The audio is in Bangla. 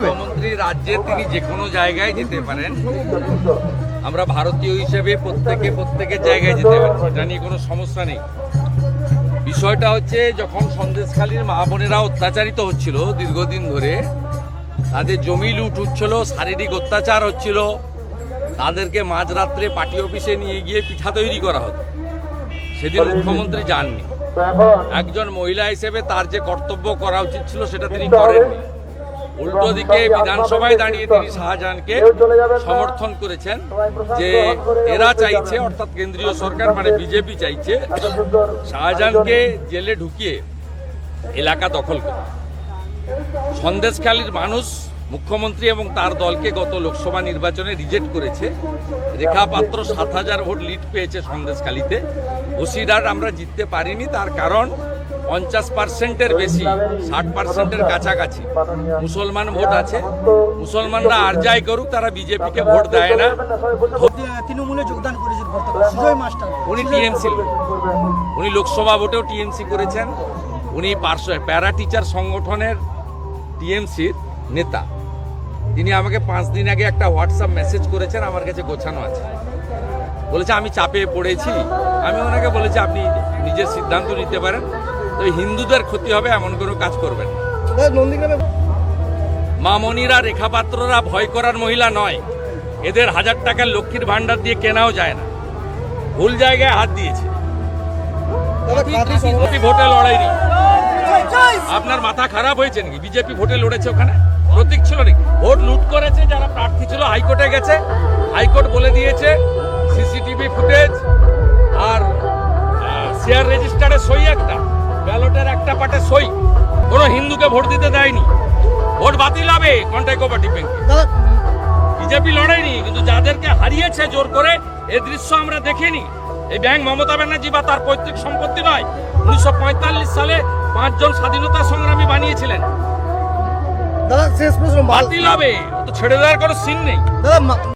মুখ্যমন্ত্রী রাজ্যে তিনি যে কোনো জায়গায় যেতে পারেন। আমরা ভারতীয় হিসেবে প্রত্যেকের জায়গায় যেতে পারি, এটা নিয়ে কোনো সমস্যা নেই। বিষয়টা হচ্ছে যখন সন্দেশখালীর মা বোনেরা অত্যাচারিত হচ্ছিল দীর্ঘদিন ধরে, তাদের জমি লুট হচ্ছিল, শারীরিক অত্যাচার হচ্ছিল, তাদেরকে মাঝরাত্রে পার্টি অফিসে নিয়ে গিয়ে পিঠা তৈরি করা হতো, সেদিন মুখ্যমন্ত্রী যাননি। একজন মহিলা হিসেবে তার যে কর্তব্য করা উচিত ছিল সেটা তিনি করেননি। উল্টো দিকে বিধানসভায় দাঁড়িয়ে তিনি শাহজাহানকে সমর্থন করেছেন যে এরা চাইছে, অর্থাৎ কেন্দ্রীয় সরকার মানে বিজেপি চাইছে শাহজাহানকে জেলে ঢুকিয়ে এলাকা দখল করে। সন্দেশখালীর মানুষ মুখ্যমন্ত্রী এবং তার দলকে গত লোকসভা নির্বাচনে রিজেক্ট করেছে। রেখা পাত্র 7,000 ভোট লিড পেয়েছে সন্দেশখালীতে। বসিরহাট আমরা জিততে পারিনি, তার কারণ 50%-এর বেশি, 60%-এর কাছাকাছি মুসলমান ভোট আছে। মুসলমানরা আর যাই করুক, তারা বিজেপিকে ভোট দেয় না। তৃণমূলে যোগদান করেছেন সুজয় মাস্টার, উনি টিএমসি, উনি লোকসভা ভোটেও টিএমসি করেছেন। উনি প্যারা টিচার সংগঠনের টিএমসির নেতা। তিনি আমাকে 5 দিন আগে একটা হোয়াটসঅ্যাপ মেসেজ করেছেন, আমার কাছে গোছানো আছে। বলেছে আমি চাপে পড়েছি। আমি ওনাকে বলেছি আপনি নিজের সিদ্ধান্ত নিতে পারেন, তো হিন্দুদের ক্ষতি হবে এমন কোনো কাজ করবেন না। মামনিরা, রেখাপাত্ররা ভয় করার মহিলা নয়। এদের 1000 টাকার লক্ষ্মীর ভান্ডার দিয়ে কেনাও যায় না। ভুল জায়গায় হাত দিয়েছে। ভোটে লড়াইনি। আপনার মাথা খারাপ হয়েছে নাকি? বিজেপি ভোটে লড়েছে, ওখানে প্রতীক ছিল নাকি? ভোট লুট করেছে যারা প্রার্থী ছিল, হাইকোর্টে গেছে, হাইকোর্ট বলে দিয়েছে সিসিটিভি ফুটেজ আর শেয়ার রেজিস্টারে সই, একটা ব্যালটের একটা পাটে সই, কোনো হিন্দুকে ভোট দিতে দেয়নি। ভোট বাতিল হবে কন্টাই কোঅপারেটিভ ব্যাংকে। বিজেপি লড়াইনি, কিন্তু যাদেরকে হারিয়েছে জোর করে, এই দৃশ্য আমরা দেখিনি। এই ব্যাংক মমতা ব্যানার্জি বা তার পৈতৃক সম্পত্তি নয়। 1945 সালে 5 জন স্বাধীনতা সংগ্রামী বানিয়েছিলেন। দাদা শেষ প্রশ্ন, বাতিল হবে তো ছেড়ে দেওয়ার কোনো সিন নেই। দাদা